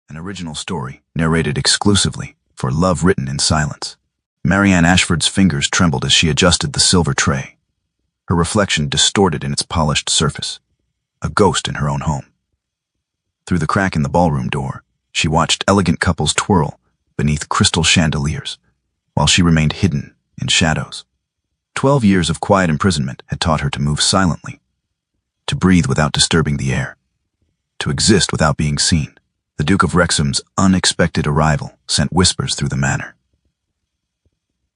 an original story narrated exclusively for Love Written in Silence. Marianne Ashford's fingers trembled as she adjusted the silver tray, her reflection distorted in its polished surface, a ghost in her own home. Through the crack in the ballroom door, she watched elegant couples twirl beneath crystal chandeliers, while she remained hidden in shadows. 12 years of quiet imprisonment had taught her to move silently, to breathe without disturbing the air, to exist without being seen. The Duke of Wrexham's unexpected arrival sent whispers through the manor.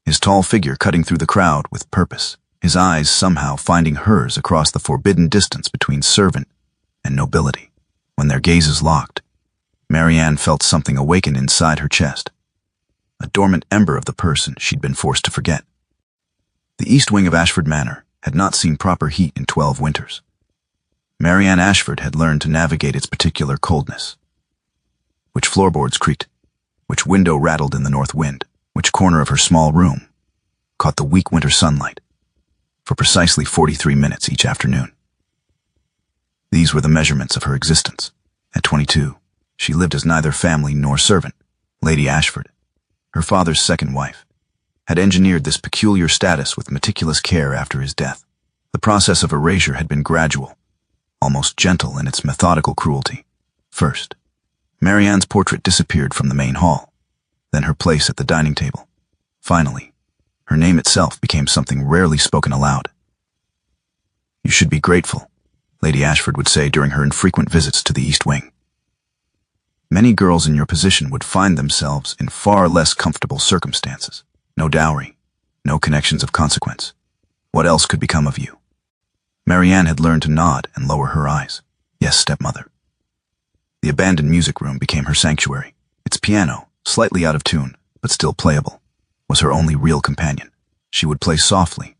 His tall figure cutting through the crowd with purpose, his eyes somehow finding hers across the forbidden distance between servant and nobility. When their gazes locked, Marianne felt something awaken inside her chest, a dormant ember of the person she'd been forced to forget. The east wing of Ashford Manor had not seen proper heat in 12 winters. Marianne Ashford had learned to navigate its particular coldness. Which floorboards creaked, which window rattled in the north wind, which corner of her small room caught the weak winter sunlight for precisely 43 minutes each afternoon. These were the measurements of her existence. At 22, she lived as neither family nor servant. Lady Ashford, her father's second wife, had engineered this peculiar status with meticulous care after his death. The process of erasure had been gradual, almost gentle in its methodical cruelty. First, Marianne's portrait disappeared from the main hall, then her place at the dining table. Finally, her name itself became something rarely spoken aloud. "You should be grateful," Lady Ashford would say during her infrequent visits to the East Wing. "Many girls in your position would find themselves in far less comfortable circumstances. No dowry, no connections of consequence. What else could become of you?" Marianne had learned to nod and lower her eyes. "Yes, stepmother." The abandoned music room became her sanctuary. Its piano, slightly out of tune, but still playable, was her only real companion. She would play softly,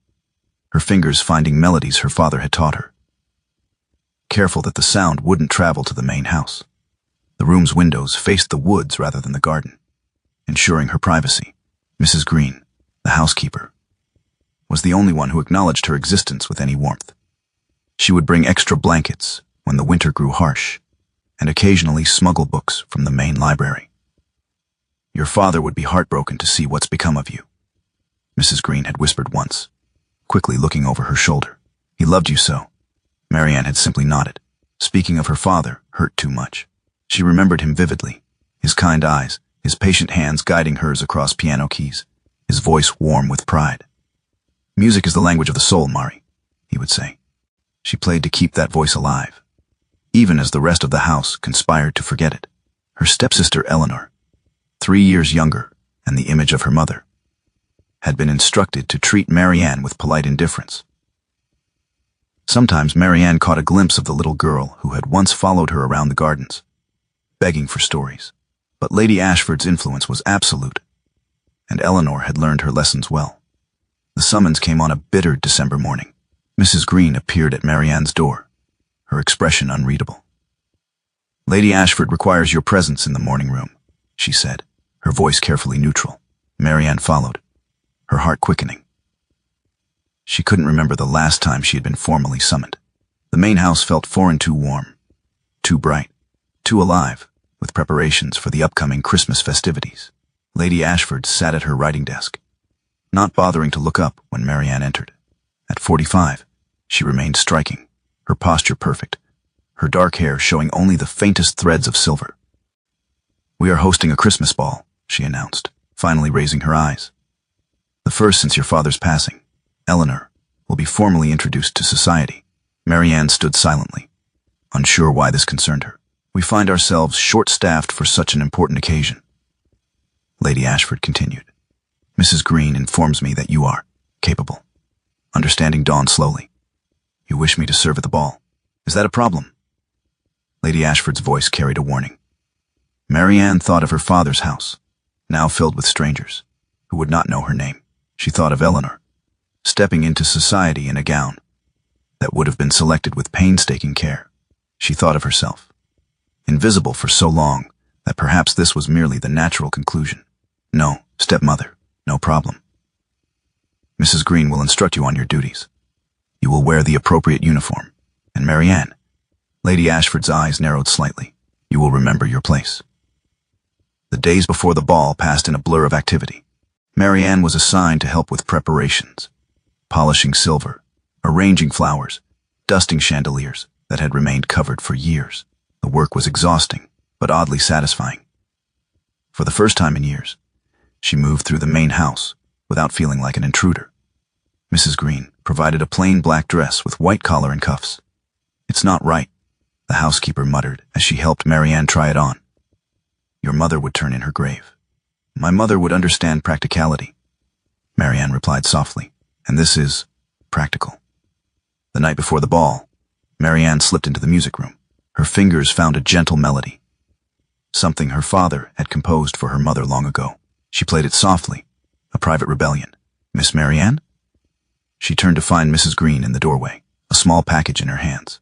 her fingers finding melodies her father had taught her, careful that the sound wouldn't travel to the main house. The room's windows faced the woods rather than the garden, ensuring her privacy. Mrs. Green, the housekeeper, was the only one who acknowledged her existence with any warmth. She would bring extra blankets when the winter grew harsh, and occasionally smuggle books from the main library. "Your father would be heartbroken to see what's become of you," Mrs. Green had whispered once, quickly looking over her shoulder. "He loved you so." Marianne had simply nodded. Speaking of her father hurt too much. She remembered him vividly, his kind eyes, his patient hands guiding hers across piano keys, his voice warm with pride. "Music is the language of the soul, Mari," he would say. She played to keep that voice alive, even as the rest of the house conspired to forget it. Her stepsister Eleanor, 3 years younger and the image of her mother, had been instructed to treat Marianne with polite indifference. Sometimes Marianne caught a glimpse of the little girl who had once followed her around the gardens, begging for stories. But Lady Ashford's influence was absolute, and Eleanor had learned her lessons well. The summons came on a bitter December morning. Mrs. Green appeared at Marianne's door, her expression unreadable. "Lady Ashford requires your presence in the morning room," she said, her voice carefully neutral. Marianne followed, her heart quickening. She couldn't remember the last time she had been formally summoned. The main house felt foreign, too warm, too bright, too alive, with preparations for the upcoming Christmas festivities. Lady Ashford sat at her writing desk, not bothering to look up when Marianne entered. At 45, she remained striking, her posture perfect, her dark hair showing only the faintest threads of silver. "We are hosting a Christmas ball," she announced, finally raising her eyes. "The first since your father's passing. Eleanor will be formally introduced to society." Marianne stood silently, unsure why this concerned her. "We find ourselves short-staffed for such an important occasion," Lady Ashford continued. "Mrs. Green informs me that you are capable." Understanding dawned slowly. "You wish me to serve at the ball. Is that a problem?" Lady Ashford's voice carried a warning. Marianne thought of her father's house, now filled with strangers, who would not know her name. She thought of Eleanor, stepping into society in a gown that would have been selected with painstaking care. She thought of herself, invisible for so long that perhaps this was merely the natural conclusion. "No, stepmother, no problem. Mrs. Green will instruct you on your duties. You will wear the appropriate uniform. And Marianne," Lady Ashford's eyes narrowed slightly, "you will remember your place." The days before the ball passed in a blur of activity. Marianne was assigned to help with preparations, polishing silver, arranging flowers, dusting chandeliers that had remained covered for years. The work was exhausting, but oddly satisfying. For the first time in years, she moved through the main house without feeling like an intruder. Mrs. Green provided a plain black dress with white collar and cuffs. "It's not right," the housekeeper muttered as she helped Marianne try it on. "Your mother would turn in her grave." "My mother would understand practicality," Marianne replied softly, "and this is practical." The night before the ball, Marianne slipped into the music room. Her fingers found a gentle melody, something her father had composed for her mother long ago. She played it softly, a private rebellion. "Miss Marianne?" She turned to find Mrs. Green in the doorway, a small package in her hands.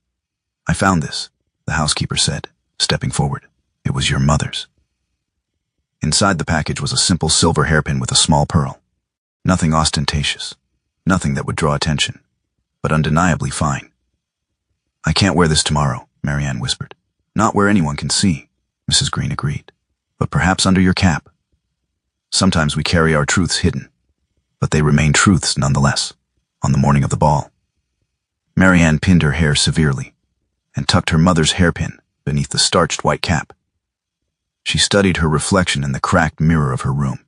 "I found this," the housekeeper said, stepping forward. "It was your mother's." Inside the package was a simple silver hairpin with a small pearl. Nothing ostentatious, nothing that would draw attention, but undeniably fine. "I can't wear this tomorrow," Marianne whispered. "Not where anyone can see," Mrs. Green agreed. "But perhaps under your cap. Sometimes we carry our truths hidden, but they remain truths nonetheless." On the morning of the ball, Marianne pinned her hair severely and tucked her mother's hairpin beneath the starched white cap. She studied her reflection in the cracked mirror of her room.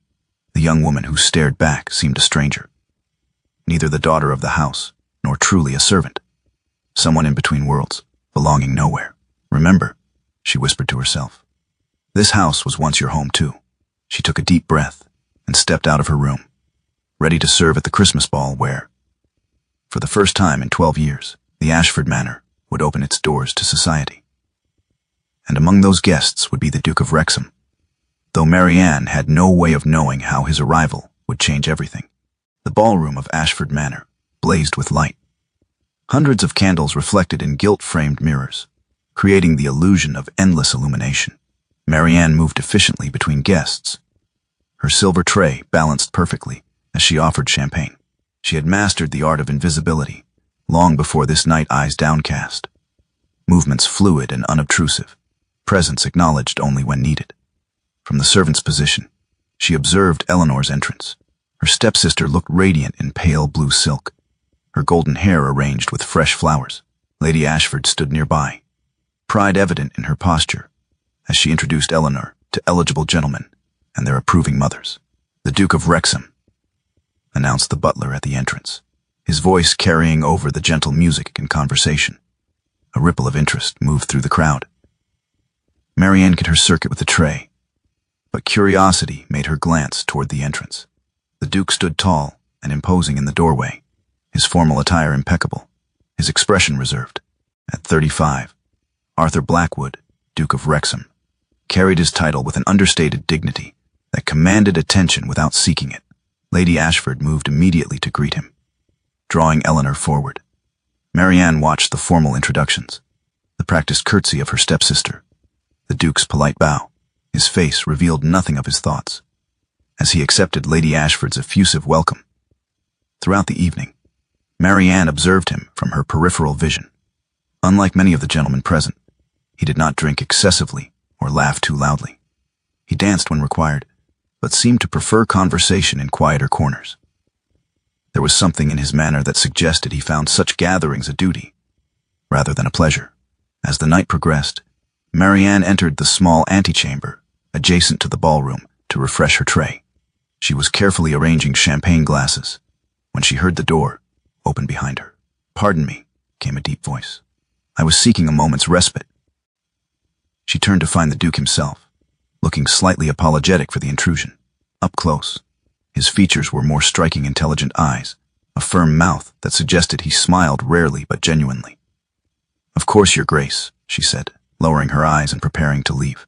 The young woman who stared back seemed a stranger. Neither the daughter of the house, nor truly a servant. Someone in between worlds, belonging nowhere. "Remember," she whispered to herself, "this house was once your home too." She took a deep breath and stepped out of her room, ready to serve at the Christmas ball where, for the first time in 12 years, the Ashford Manor would open its doors to society. And among those guests would be the Duke of Wrexham, though Marianne had no way of knowing how his arrival would change everything. The ballroom of Ashford Manor blazed with light. Hundreds of candles reflected in gilt-framed mirrors, creating the illusion of endless illumination. Marianne moved efficiently between guests, her silver tray balanced perfectly as she offered champagne. She had mastered the art of invisibility long before this night, eyes downcast, movements fluid and unobtrusive, presence acknowledged only when needed. From the servant's position, she observed Eleanor's entrance. Her stepsister looked radiant in pale blue silk, her golden hair arranged with fresh flowers. Lady Ashford stood nearby, pride evident in her posture, as she introduced Eleanor to eligible gentlemen and their approving mothers. "The Duke of Wrexham," announced the butler at the entrance, his voice carrying over the gentle music and conversation. A ripple of interest moved through the crowd. Marianne cut her circuit with the tray, but curiosity made her glance toward the entrance. The Duke stood tall and imposing in the doorway, his formal attire impeccable, his expression reserved. At 35, Arthur Blackwood, Duke of Wrexham, carried his title with an understated dignity that commanded attention without seeking it. Lady Ashford moved immediately to greet him, drawing Eleanor forward. Marianne watched the formal introductions, the practiced curtsy of her stepsister, the Duke's polite bow. His face revealed nothing of his thoughts, as he accepted Lady Ashford's effusive welcome. Throughout the evening, Marianne observed him from her peripheral vision. Unlike many of the gentlemen present, he did not drink excessively or laugh too loudly. He danced when required, but seemed to prefer conversation in quieter corners. There was something in his manner that suggested he found such gatherings a duty, rather than a pleasure. As the night progressed, Marianne entered the small antechamber adjacent to the ballroom to refresh her tray. She was carefully arranging champagne glasses when she heard the door open behind her. "Pardon me," came a deep voice. "I was seeking a moment's respite." She turned to find the Duke himself, looking slightly apologetic for the intrusion. Up close, his features were more striking, intelligent eyes, a firm mouth that suggested he smiled rarely but genuinely. "Of course, Your Grace," she said, lowering her eyes and preparing to leave.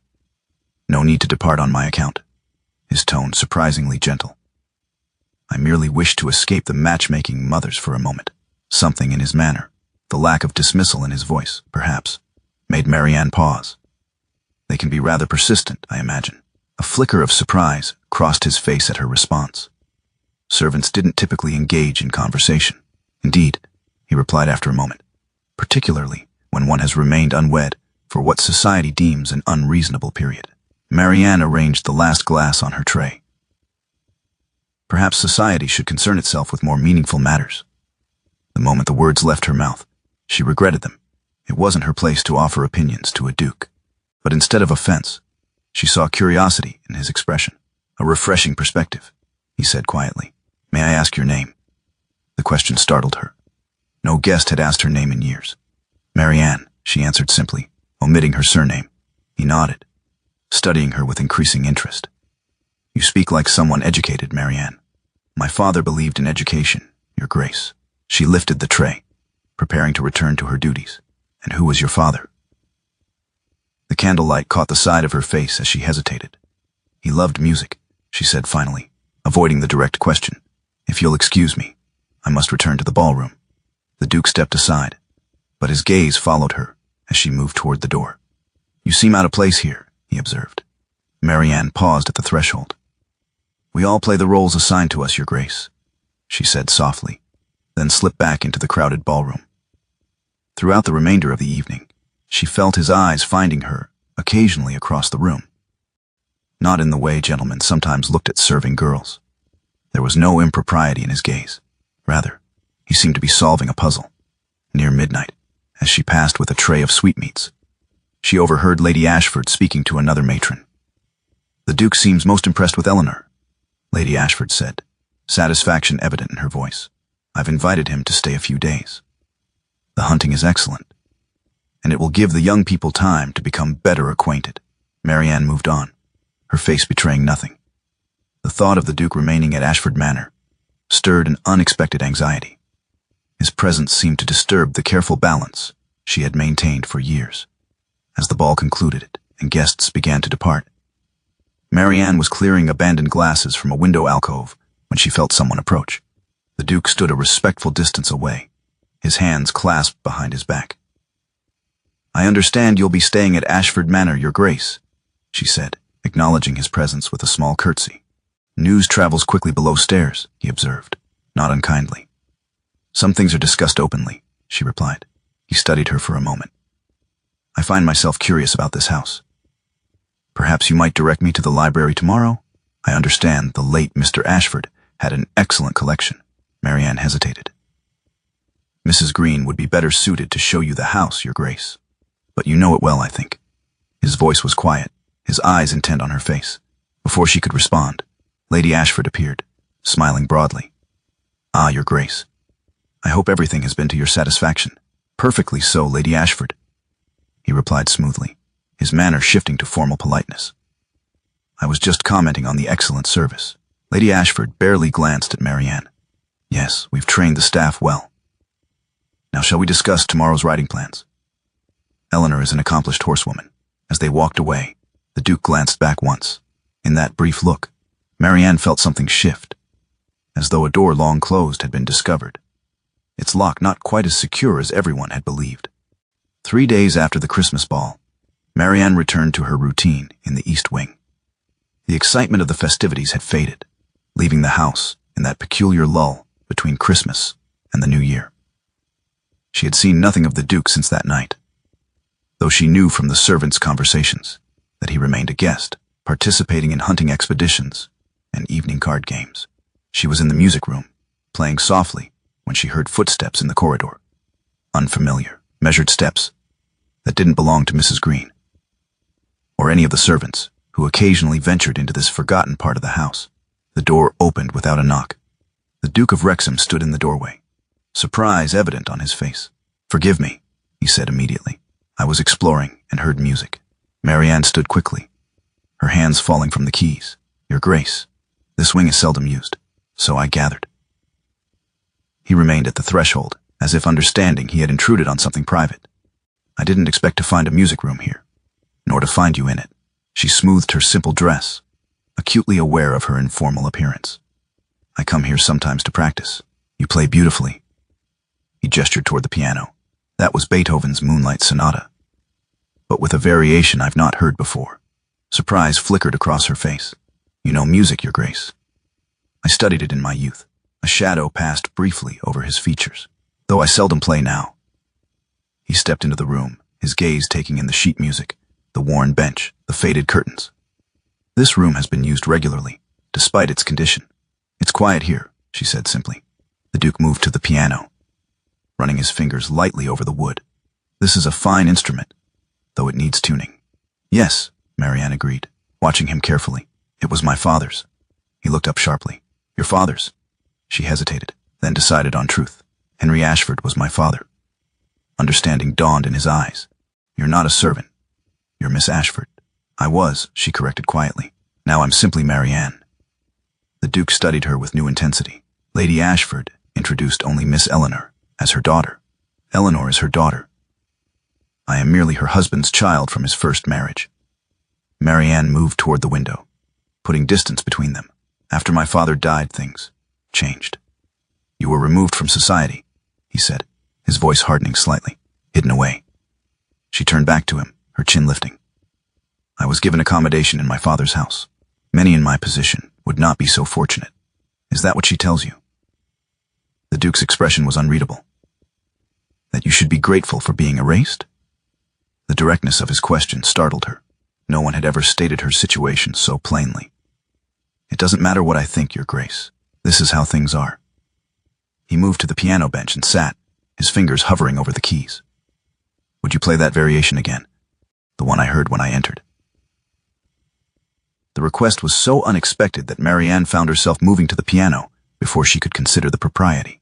"No need to depart on my account," his tone surprisingly gentle. "I merely wished to escape the matchmaking mothers for a moment." Something in his manner, the lack of dismissal in his voice, perhaps, made Marianne pause. "They can be rather persistent, I imagine." A flicker of surprise crossed his face at her response. Servants didn't typically engage in conversation. "Indeed," he replied after a moment, "particularly when one has remained unwed for what society deems an unreasonable period." Marianne arranged the last glass on her tray. Perhaps society should concern itself with more meaningful matters. The moment the words left her mouth, she regretted them. It wasn't her place to offer opinions to a duke. But instead of offense, she saw curiosity in his expression. A refreshing perspective, he said quietly. May I ask your name? The question startled her. No guest had asked her name in years. Marianne, she answered simply, omitting her surname. He nodded, studying her with increasing interest. You speak like someone educated, Marianne. My father believed in education, Your Grace. She lifted the tray, preparing to return to her duties. And who was your father? The candlelight caught the side of her face as she hesitated. He loved music, she said finally, avoiding the direct question. If you'll excuse me, I must return to the ballroom. The Duke stepped aside, but his gaze followed her as she moved toward the door. You seem out of place here, he observed. Marianne paused at the threshold. We all play the roles assigned to us, Your Grace, she said softly, then slipped back into the crowded ballroom. Throughout the remainder of the evening, she felt his eyes finding her, occasionally across the room. Not in the way gentlemen sometimes looked at serving girls. There was no impropriety in his gaze. Rather, he seemed to be solving a puzzle. Near midnight, as she passed with a tray of sweetmeats, she overheard Lady Ashford speaking to another matron. The Duke seems most impressed with Eleanor, Lady Ashford said, satisfaction evident in her voice. I've invited him to stay a few days. The hunting is excellent, and it will give the young people time to become better acquainted. Marianne moved on, her face betraying nothing. The thought of the Duke remaining at Ashford Manor stirred an unexpected anxiety. His presence seemed to disturb the careful balance she had maintained for years. As the ball concluded and guests began to depart, Marianne was clearing abandoned glasses from a window alcove when she felt someone approach. The Duke stood a respectful distance away, his hands clasped behind his back. I understand you'll be staying at Ashford Manor, Your Grace, she said, acknowledging his presence with a small curtsy. News travels quickly below stairs, he observed, not unkindly. Some things are discussed openly, she replied. He studied her for a moment. I find myself curious about this house. Perhaps you might direct me to the library tomorrow? I understand the late Mr. Ashford had an excellent collection. Marianne hesitated. Mrs. Green would be better suited to show you the house, Your Grace. But you know it well, I think. His voice was quiet, his eyes intent on her face. Before she could respond, Lady Ashford appeared, smiling broadly. Ah, Your Grace. I hope everything has been to your satisfaction. Perfectly so, Lady Ashford, he replied smoothly, his manner shifting to formal politeness. I was just commenting on the excellent service. Lady Ashford barely glanced at Marianne. Yes, we've trained the staff well. Now shall we discuss tomorrow's riding plans? Eleanor is an accomplished horsewoman. As they walked away, the Duke glanced back once. In that brief look, Marianne felt something shift, as though a door long closed had been discovered, its lock not quite as secure as everyone had believed. 3 days after the Christmas ball, Marianne returned to her routine in the East Wing. The excitement of the festivities had faded, leaving the house in that peculiar lull between Christmas and the New Year. She had seen nothing of the Duke since that night, though she knew from the servants' conversations that he remained a guest, participating in hunting expeditions and evening card games. She was in the music room, playing softly when she heard footsteps in the corridor. Unfamiliar, measured steps that didn't belong to Mrs. Green, or any of the servants who occasionally ventured into this forgotten part of the house. The door opened without a knock. The Duke of Wrexham stood in the doorway, surprise evident on his face. Forgive me, he said immediately. I was exploring and heard music. Marianne stood quickly, her hands falling from the keys. Your Grace, this wing is seldom used, so I gathered. He remained at the threshold, as if understanding he had intruded on something private. I didn't expect to find a music room here, nor to find you in it. She smoothed her simple dress, acutely aware of her informal appearance. I come here sometimes to practice. You play beautifully. He gestured toward the piano. That was Beethoven's Moonlight Sonata, but with a variation I've not heard before. Surprise flickered across her face. You know music, Your Grace. I studied it in my youth. A shadow passed briefly over his features, though I seldom play now. He stepped into the room, his gaze taking in the sheet music, the worn bench, the faded curtains. This room has been used regularly, despite its condition. It's quiet here, she said simply. The Duke moved to the piano, running his fingers lightly over the wood. This is a fine instrument, though it needs tuning. Yes, Marianne agreed, watching him carefully. It was my father's. He looked up sharply. Your father's? She hesitated, then decided on truth. Henry Ashford was my father. Understanding dawned in his eyes. You're not a servant. You're Miss Ashford. I was, she corrected quietly. Now I'm simply Marianne. The Duke studied her with new intensity. Lady Ashford introduced only Miss Eleanor as her daughter. Eleanor is her daughter. I am merely her husband's child from his first marriage. Marianne moved toward the window, putting distance between them. After my father died, things changed. You were removed from society, he said, his voice hardening slightly, hidden away. She turned back to him, her chin lifting. I was given accommodation in my father's house. Many in my position would not be so fortunate. Is that what she tells you? The Duke's expression was unreadable. That you should be grateful for being erased? The directness of his question startled her. No one had ever stated her situation so plainly. It doesn't matter what I think, Your Grace. This is how things are. He moved to the piano bench and sat, his fingers hovering over the keys. Would you play that variation again? The one I heard when I entered. The request was so unexpected that Marianne found herself moving to the piano before she could consider the propriety.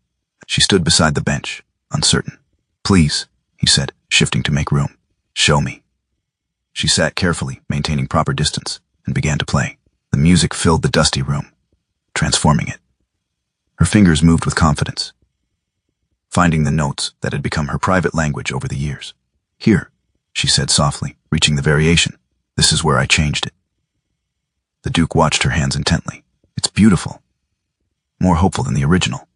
She stood beside the bench, uncertain. Please, he said, shifting to make room. Show me. She sat carefully, maintaining proper distance, and began to play. The music filled the dusty room, transforming it. Her fingers moved with confidence, finding the notes that had become her private language over the years. Here, she said softly, reaching the variation. This is where I changed it. The Duke watched her hands intently. It's beautiful. More hopeful than the original.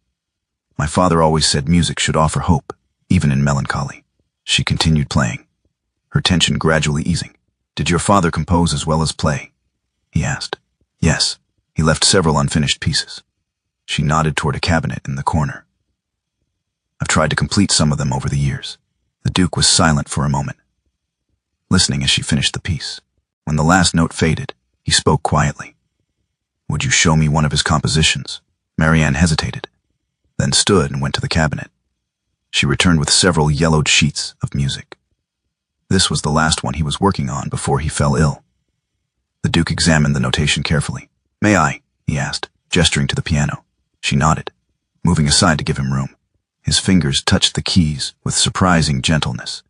My father always said music should offer hope, even in melancholy. She continued playing, her tension gradually easing. Did your father compose as well as play? He asked. Yes, he left several unfinished pieces. She nodded toward a cabinet in the corner. I've tried to complete some of them over the years. The Duke was silent for a moment, listening as she finished the piece. When the last note faded, he spoke quietly. Would you show me one of his compositions? Marianne hesitated, then stood and went to the cabinet. She returned with several yellowed sheets of music. This was the last one he was working on before he fell ill. The Duke examined the notation carefully. May I? He asked, gesturing to the piano. She nodded, moving aside to give him room. His fingers touched the keys with surprising gentleness,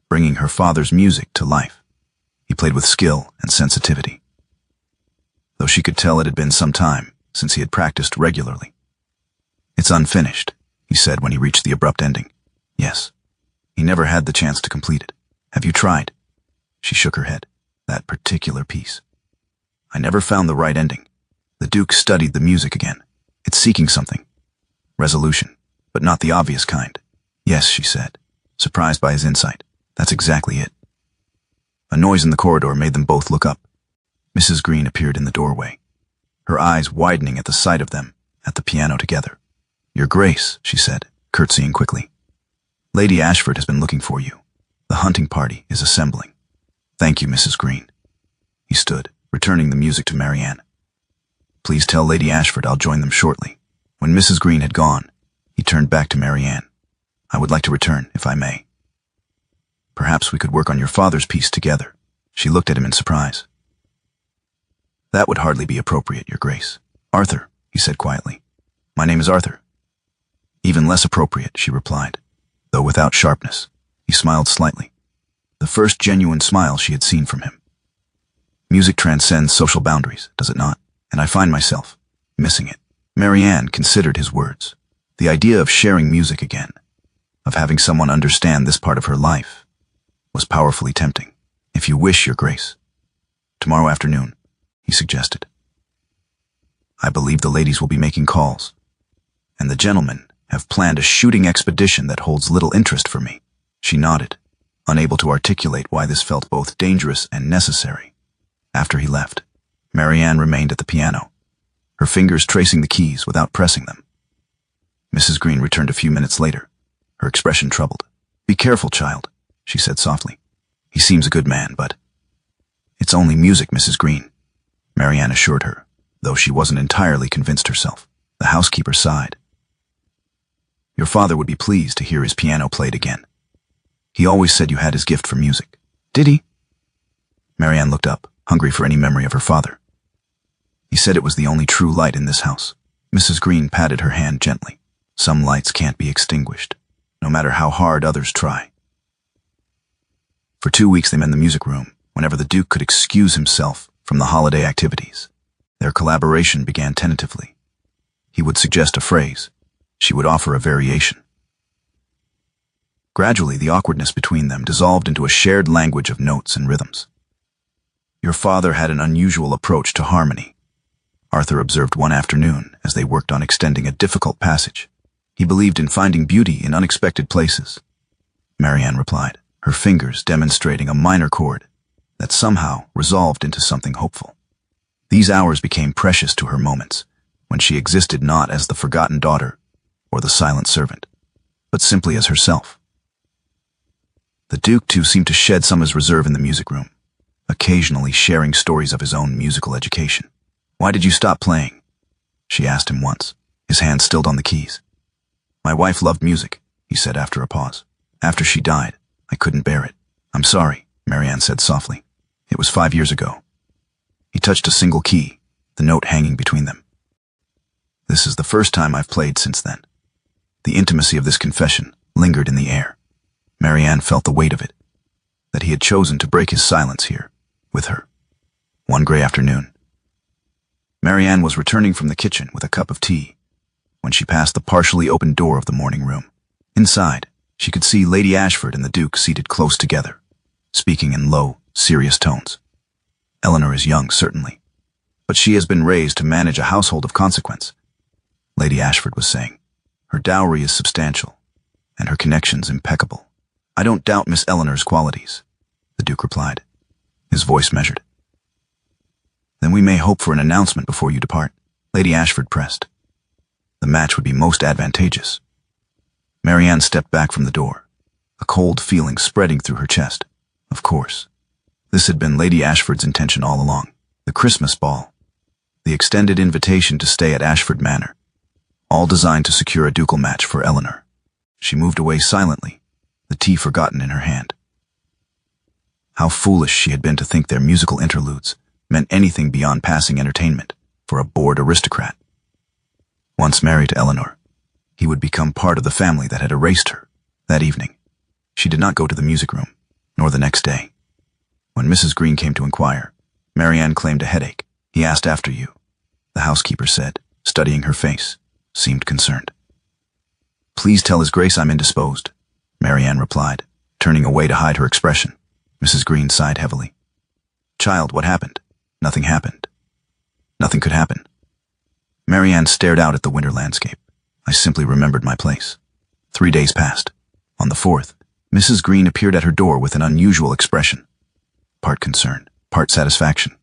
bringing her father's music to life. He played with skill and sensitivity, though she could tell it had been some time since he had practiced regularly. It's unfinished, he said when he reached the abrupt ending. Yes. He never had the chance to complete it. Have you tried? She shook her head. That particular piece. I never found the right ending. The Duke studied the music again. It's seeking something. Resolution, but not the obvious kind. Yes, she said, surprised by his insight. That's exactly it. A noise in the corridor made them both look up. Mrs. Green appeared in the doorway, her eyes widening at the sight of them at the piano together. Your Grace, she said, curtsying quickly. Lady Ashford has been looking for you. The hunting party is assembling. Thank you, Mrs. Green. He stood, returning the music to Marianne. Please tell Lady Ashford I'll join them shortly. When Mrs. Green had gone, he turned back to Marianne. I would like to return, if I may. Perhaps we could work on your father's piece together. She looked at him in surprise. That would hardly be appropriate, Your Grace. Arthur, he said quietly. My name is Arthur. Even less appropriate, she replied, though without sharpness. He smiled slightly, the first genuine smile she had seen from him. Music transcends social boundaries, does it not? And I find myself missing it. Marianne considered his words. The idea of sharing music again, of having someone understand this part of her life, was powerfully tempting. If you wish, Your Grace. Tomorrow afternoon, he suggested. I believe the ladies will be making calls, and the gentlemen have planned a shooting expedition that holds little interest for me. She nodded, unable to articulate why this felt both dangerous and necessary. After he left, Marianne remained at the piano, her fingers tracing the keys without pressing them. Mrs. Green returned a few minutes later, her expression troubled. Be careful, child, she said softly. He seems a good man, but... It's only music, Mrs. Green. Marianne assured her, though she wasn't entirely convinced herself. The housekeeper sighed. Your father would be pleased to hear his piano played again. He always said you had his gift for music. Did he? Marianne looked up, hungry for any memory of her father. He said it was the only true light in this house. Mrs. Green patted her hand gently. Some lights can't be extinguished, no matter how hard others try. For 2 weeks they met in the music room, whenever the Duke could excuse himself from the holiday activities. Their collaboration began tentatively. He would suggest a phrase. She would offer a variation. Gradually, the awkwardness between them dissolved into a shared language of notes and rhythms. Your father had an unusual approach to harmony, Arthur observed one afternoon as they worked on extending a difficult passage. He believed in finding beauty in unexpected places. Marianne replied, her fingers demonstrating a minor chord that somehow resolved into something hopeful. These hours became precious to her moments, when she existed not as the forgotten daughter or the silent servant, but simply as herself. The Duke, too, seemed to shed some of his reserve in the music room, occasionally sharing stories of his own musical education. Why did you stop playing? She asked him once, his hand still on the keys. My wife loved music, he said after a pause. After she died, I couldn't bear it. I'm sorry, Marianne said softly. It was 5 years ago. He touched a single key, the note hanging between them. This is the first time I've played since then. The intimacy of this confession lingered in the air. Marianne felt the weight of it, that he had chosen to break his silence here, with her. One gray afternoon, Marianne was returning from the kitchen with a cup of tea when she passed the partially open door of the morning room. Inside, she could see Lady Ashford and the Duke seated close together, speaking in low, serious tones. Eleanor is young, certainly, but she has been raised to manage a household of consequence, Lady Ashford was saying. Her dowry is substantial, and her connections impeccable. I don't doubt Miss Eleanor's qualities, the Duke replied, his voice measured. Then we may hope for an announcement before you depart, Lady Ashford pressed. The match would be most advantageous. Marianne stepped back from the door, a cold feeling spreading through her chest. Of course. This had been Lady Ashford's intention all along. The Christmas ball, the extended invitation to stay at Ashford Manor, all designed to secure a ducal match for Eleanor. She moved away silently, the tea forgotten in her hand. How foolish she had been to think their musical interludes meant anything beyond passing entertainment for a bored aristocrat. Once married to Eleanor, he would become part of the family that had erased her. That evening, she did not go to the music room, nor the next day. When Mrs. Green came to inquire, Marianne claimed a headache. He asked after you, the housekeeper said, studying her face, seemed concerned. Please tell His Grace I'm indisposed, Marianne replied, turning away to hide her expression. Mrs. Green sighed heavily. Child, what happened? Nothing happened. Nothing could happen. Marianne stared out at the winter landscape. I simply remembered my place. 3 days passed. On the 4th, Mrs. Green appeared at her door with an unusual expression, part concern, part satisfaction.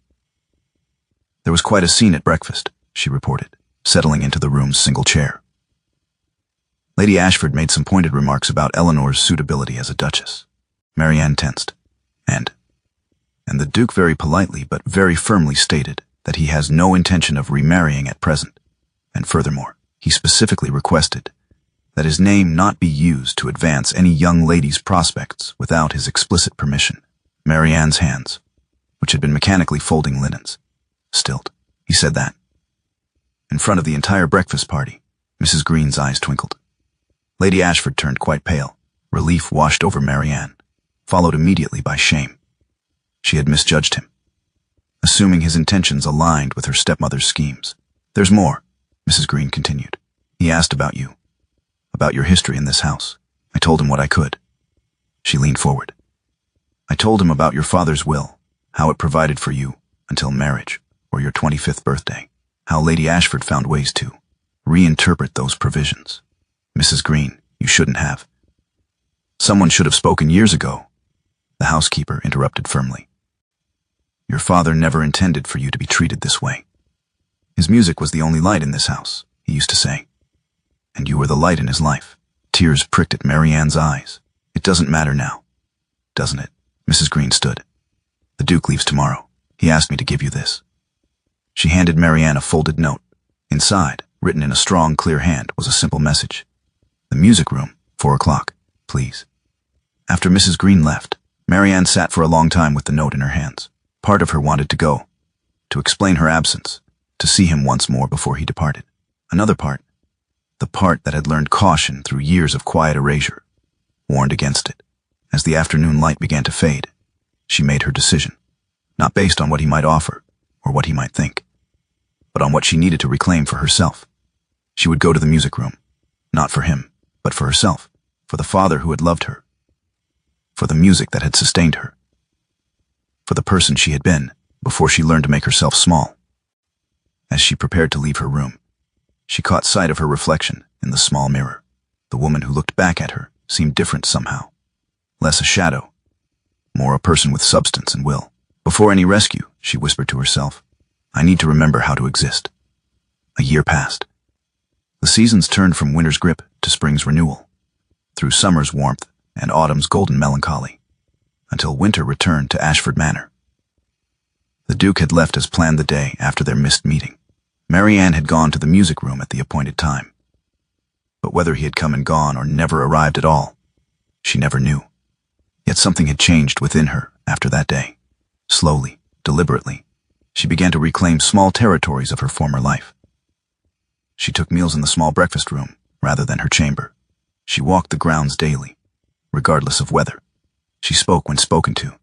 There was quite a scene at breakfast, she reported, settling into the room's single chair. Lady Ashford made some pointed remarks about Eleanor's suitability as a duchess. Marianne tensed, and the Duke very politely but very firmly stated that he has no intention of remarrying at present, and furthermore, he specifically requested that his name not be used to advance any young lady's prospects without his explicit permission. Marianne's hands, which had been mechanically folding linens, stilled. He said that. In front of the entire breakfast party, Mrs. Green's eyes twinkled. Lady Ashford turned quite pale. Relief washed over Marianne, followed immediately by shame. She had misjudged him, assuming his intentions aligned with her stepmother's schemes. There's more, Mrs. Green continued. He asked about you, about your history in this house. I told him what I could. She leaned forward. I told him about your father's will, how it provided for you until marriage or your 25th birthday, how Lady Ashford found ways to reinterpret those provisions. Mrs. Green, you shouldn't have. Someone should have spoken years ago, the housekeeper interrupted firmly. Your father never intended for you to be treated this way. His music was the only light in this house, he used to say. And you were the light in his life. Tears pricked at Marianne's eyes. It doesn't matter now, doesn't it? Mrs. Green stood. The Duke leaves tomorrow. He asked me to give you this. She handed Marianne a folded note. Inside, written in a strong, clear hand, was a simple message. The music room, 4 o'clock, please. After Mrs. Green left, Marianne sat for a long time with the note in her hands. Part of her wanted to go, to explain her absence, to see him once more before he departed. Another part, the part that had learned caution through years of quiet erasure, warned against it. As the afternoon light began to fade, she made her decision, not based on what he might offer or what he might think, but on what she needed to reclaim for herself. She would go to the music room, not for him, but for herself, for the father who had loved her, for the music that had sustained her, for the person she had been before she learned to make herself small. As she prepared to leave her room, she caught sight of her reflection in the small mirror. The woman who looked back at her seemed different somehow, less a shadow, more a person with substance and will. Before any rescue, she whispered to herself, I need to remember how to exist. A year passed. The seasons turned from winter's grip to spring's renewal, through summer's warmth and autumn's golden melancholy, until winter returned to Ashford Manor. The Duke had left as planned the day after their missed meeting. Marianne had gone to the music room at the appointed time. But whether he had come and gone or never arrived at all, she never knew. Yet something had changed within her after that day. Slowly, deliberately, she began to reclaim small territories of her former life. She took meals in the small breakfast room rather than her chamber. She walked the grounds daily, regardless of weather. She spoke when spoken to,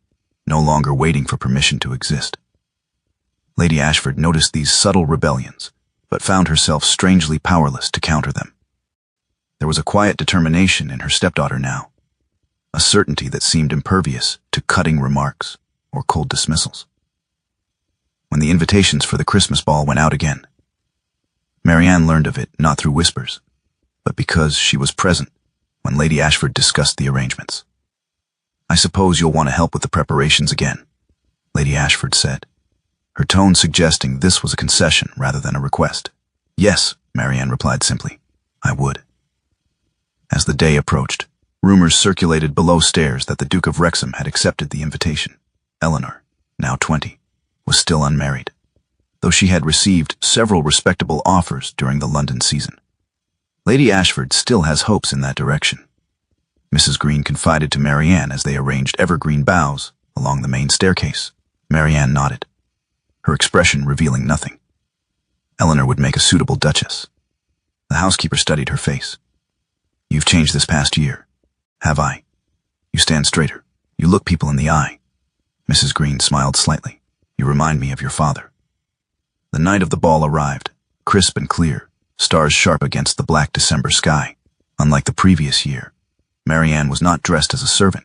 no longer waiting for permission to exist. Lady Ashford noticed these subtle rebellions, but found herself strangely powerless to counter them. There was a quiet determination in her stepdaughter now, a certainty that seemed impervious to cutting remarks or cold dismissals. When the invitations for the Christmas ball went out again, Marianne learned of it not through whispers, but because she was present when Lady Ashford discussed the arrangements. I suppose you'll want to help with the preparations again, Lady Ashford said, her tone suggesting this was a concession rather than a request. Yes, Marianne replied simply, I would. As the day approached, rumors circulated below stairs that the Duke of Wrexham had accepted the invitation. Eleanor, now 20, was still unmarried, though she had received several respectable offers during the London season. Lady Ashford still has hopes in that direction, Mrs. Green confided to Marianne as they arranged evergreen boughs along the main staircase. Marianne nodded, her expression revealing nothing. Eleanor would make a suitable duchess. The housekeeper studied her face. You've changed this past year. Have I? You stand straighter. You look people in the eye. Mrs. Green smiled slightly. You remind me of your father. The night of the ball arrived, crisp and clear, stars sharp against the black December sky. Unlike the previous year, Marianne was not dressed as a servant.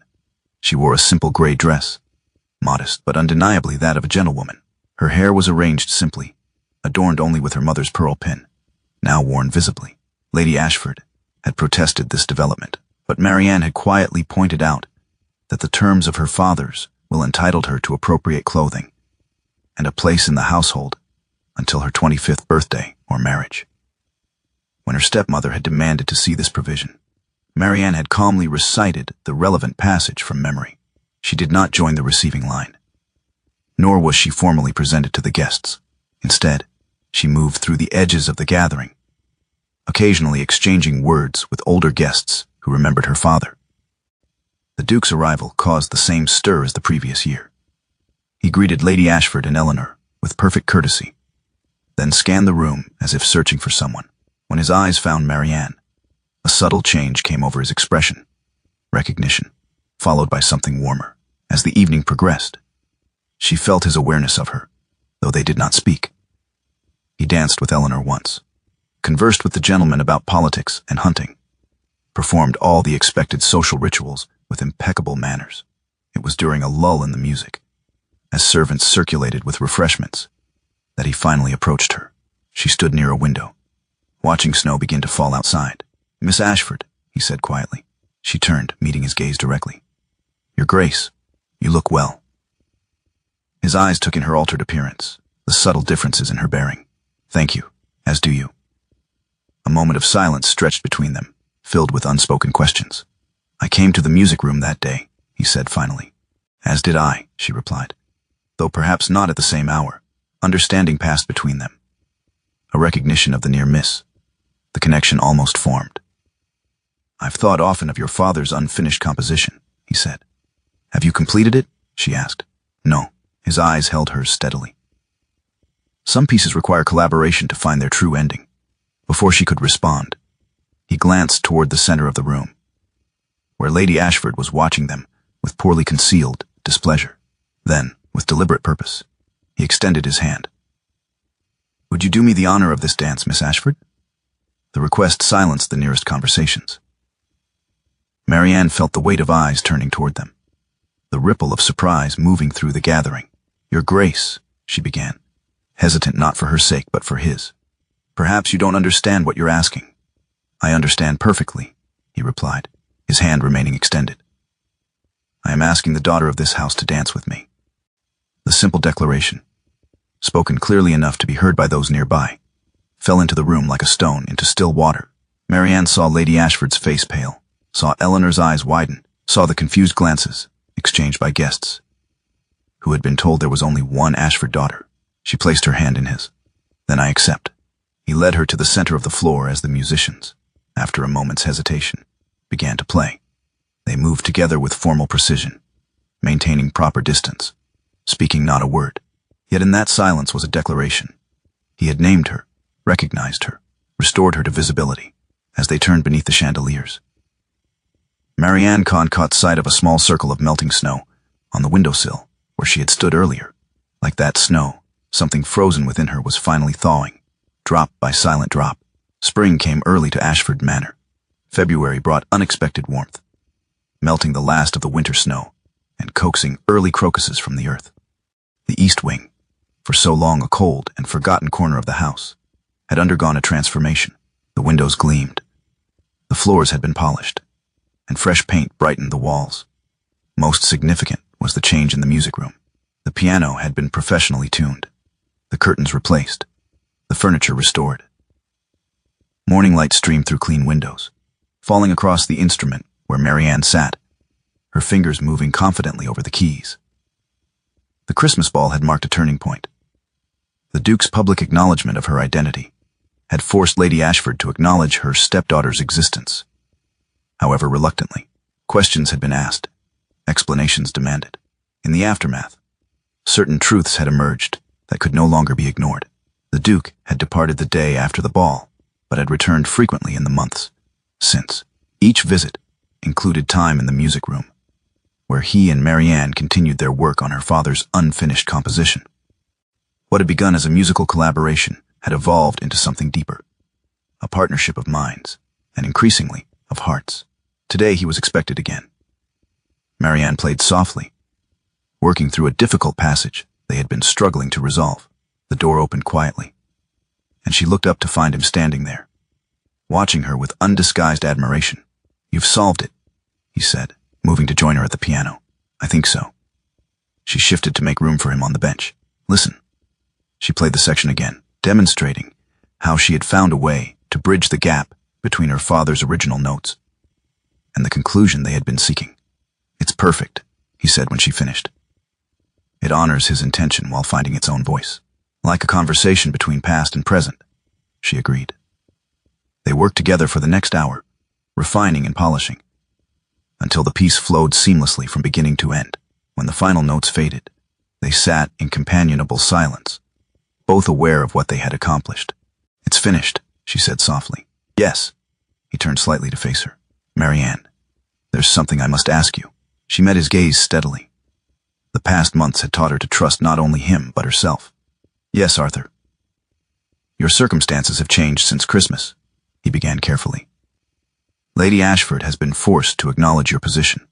She wore a simple gray dress, modest but undeniably that of a gentlewoman. Her hair was arranged simply, adorned only with her mother's pearl pin, now worn visibly. Lady Ashford had protested this development, but Marianne had quietly pointed out that the terms of her father's will entitled her to appropriate clothing and a place in the household until her 25th birthday or marriage. When her stepmother had demanded to see this provision, Marianne had calmly recited the relevant passage from memory. She did not join the receiving line, nor was she formally presented to the guests. Instead, she moved through the edges of the gathering, occasionally exchanging words with older guests who remembered her father. The Duke's arrival caused the same stir as the previous year. He greeted Lady Ashford and Eleanor with perfect courtesy, then scanned the room as if searching for someone. When his eyes found Marianne, a subtle change came over his expression. Recognition, followed by something warmer. As the evening progressed, she felt his awareness of her, though they did not speak. He danced with Eleanor once, conversed with the gentleman about politics and hunting, performed all the expected social rituals with impeccable manners. It was during a lull in the music, as servants circulated with refreshments, that he finally approached her. She stood near a window, watching snow begin to fall outside. Miss Ashford, he said quietly. She turned, meeting his gaze directly. Your Grace, you look well. His eyes took in her altered appearance, the subtle differences in her bearing. Thank you, as do you. A moment of silence stretched between them, filled with unspoken questions. I came to the music room that day, he said finally. As did I, she replied, though perhaps not at the same hour. Understanding passed between them. A recognition of the near miss. The connection almost formed. "I've thought often of your father's unfinished composition," he said. "Have you completed it?" she asked. "No." His eyes held hers steadily. Some pieces require collaboration to find their true ending. Before she could respond, he glanced toward the center of the room, where Lady Ashford was watching them with poorly concealed displeasure. Then, with deliberate purpose, he extended his hand. "Would you do me the honor of this dance, Miss Ashford?" The request silenced the nearest conversations. Marianne felt the weight of eyes turning toward them, the ripple of surprise moving through the gathering. "Your Grace," she began, hesitant not for her sake but for his. "Perhaps you don't understand what you're asking." "I understand perfectly," he replied, his hand remaining extended. "I am asking the daughter of this house to dance with me." The simple declaration, spoken clearly enough to be heard by those nearby, fell into the room like a stone into still water. Marianne saw Lady Ashford's face pale, saw Eleanor's eyes widen, saw the confused glances exchanged by guests who had been told there was only one Ashford daughter. She placed her hand in his. "Then I accept." He led her to the center of the floor as the musicians, after a moment's hesitation, began to play. They moved together with formal precision, maintaining proper distance, speaking not a word. Yet in that silence was a declaration. He had named her, recognized her, restored her to visibility, as they turned beneath the chandeliers. Marianne caught sight of a small circle of melting snow on the windowsill where she had stood earlier. Like that snow, something frozen within her was finally thawing, drop by silent drop. Spring came early to Ashford Manor. February brought unexpected warmth, melting the last of the winter snow and coaxing early crocuses from the earth. The east wing, for so long a cold and forgotten corner of the house, had undergone a transformation. The windows gleamed. The floors had been polished, and fresh paint brightened the walls. Most significant was the change in the music room. The piano had been professionally tuned, the curtains replaced, the furniture restored. Morning light streamed through clean windows, falling across the instrument where Marianne sat, her fingers moving confidently over the keys. The Christmas ball had marked a turning point. The Duke's public acknowledgement of her identity had forced Lady Ashford to acknowledge her stepdaughter's existence. However reluctantly, questions had been asked, explanations demanded. In the aftermath, certain truths had emerged that could no longer be ignored. The Duke had departed the day after the ball, but had returned frequently in the months since. Each visit included time in the music room, where he and Marianne continued their work on her father's unfinished composition. What had begun as a musical collaboration had evolved into something deeper, a partnership of minds, and increasingly, of hearts. Today he was expected again. Marianne played softly, working through a difficult passage they had been struggling to resolve. The door opened quietly, and she looked up to find him standing there, watching her with undisguised admiration. "You've solved it," he said, moving to join her at the piano. "I think so." She shifted to make room for him on the bench. "Listen." She played the section again, demonstrating how she had found a way to bridge the gap between her father's original notes and the conclusion they had been seeking. "It's perfect," he said when she finished. "It honors his intention while finding its own voice. Like a conversation between past and present," she agreed. They worked together for the next hour, refining and polishing, until the piece flowed seamlessly from beginning to end. When the final notes faded, they sat in companionable silence, both aware of what they had accomplished. "It's finished," she said softly. "Yes." He turned slightly to face her. "Marianne, there's something I must ask you." She met his gaze steadily. The past months had taught her to trust not only him but herself. "Yes, Arthur." "Your circumstances have changed since Christmas," he began carefully. "Lady Ashford has been forced to acknowledge your position.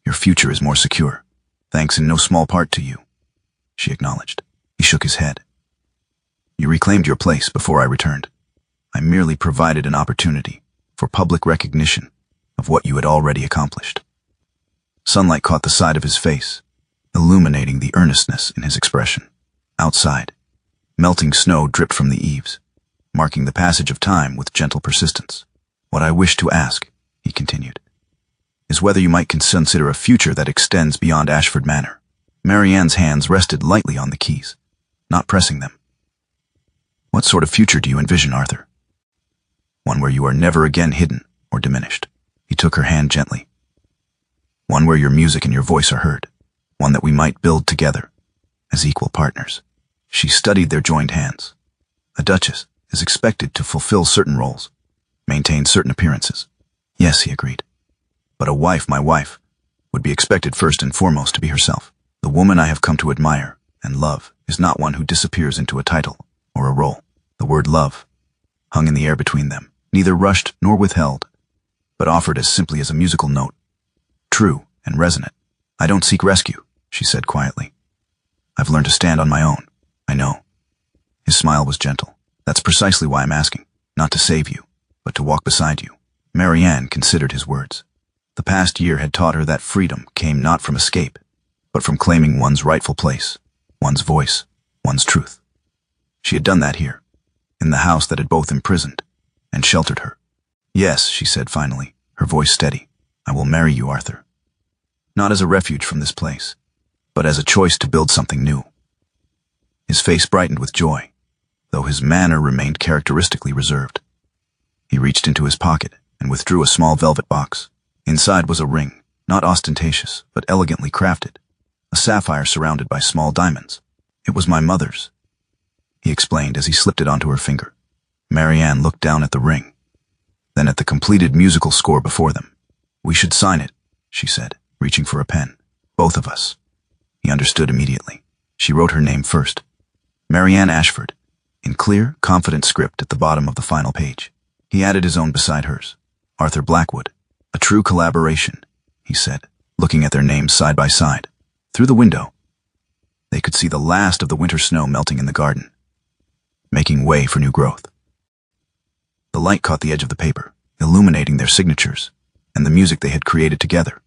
Your future is more secure, thanks in no small part to you," she acknowledged. He shook his head. "You reclaimed your place before I returned. I merely provided an opportunity for public recognition of what you had already accomplished." Sunlight caught the side of his face, illuminating the earnestness in his expression. Outside, melting snow dripped from the eaves, marking the passage of time with gentle persistence. "What I wish to ask," he continued, "is whether you might consider a future that extends beyond Ashford Manor." Marianne's hands rested lightly on the keys, not pressing them. What sort of future do you envision, Arthur? One where you are never again hidden or diminished. He took her hand gently. One where your music and your voice are heard. One that we might build together, as equal partners. She studied their joined hands. A duchess is expected to fulfill certain roles, maintain certain appearances. Yes, he agreed. But a wife, my wife, would be expected first and foremost to be herself. The woman I have come to admire and love is not one who disappears into a title or a role. The word love hung in the air between them, neither rushed nor withheld, but offered as simply as a musical note, true and resonant. I don't seek rescue, she said quietly. I've learned to stand on my own. I know. His smile was gentle. That's precisely why I'm asking, not to save you, but to walk beside you. Marianne considered his words. The past year had taught her that freedom came not from escape, but from claiming one's rightful place, one's voice, one's truth. She had done that here, in the house that had both imprisoned and sheltered her. Yes, she said finally, her voice steady. I will marry you, Arthur. Not as a refuge from this place, but as a choice to build something new. His face brightened with joy, though his manner remained characteristically reserved. He reached into his pocket and withdrew a small velvet box. Inside was a ring, not ostentatious, but elegantly crafted, a sapphire surrounded by small diamonds. It was my mother's, he explained as he slipped it onto her finger. Marianne looked down at the ring, then at the completed musical score before them. We should sign it, she said, reaching for a pen. Both of us. He understood immediately. She wrote her name first. Marianne Ashford, in clear, confident script at the bottom of the final page. He added his own beside hers. Arthur Blackwood. A true collaboration, he said, looking at their names side by side. Through the window, they could see the last of the winter snow melting in the garden, making way for new growth. The light caught the edge of the paper, illuminating their signatures and the music they had created together.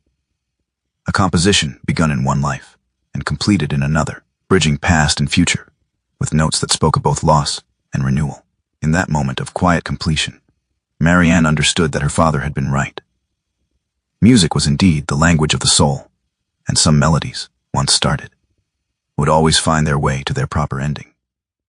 A composition begun in one life and completed in another, bridging past and future, with notes that spoke of both loss and renewal. In that moment of quiet completion, Marianne understood that her father had been right. Music was indeed the language of the soul, and some melodies, once started, would always find their way to their proper ending.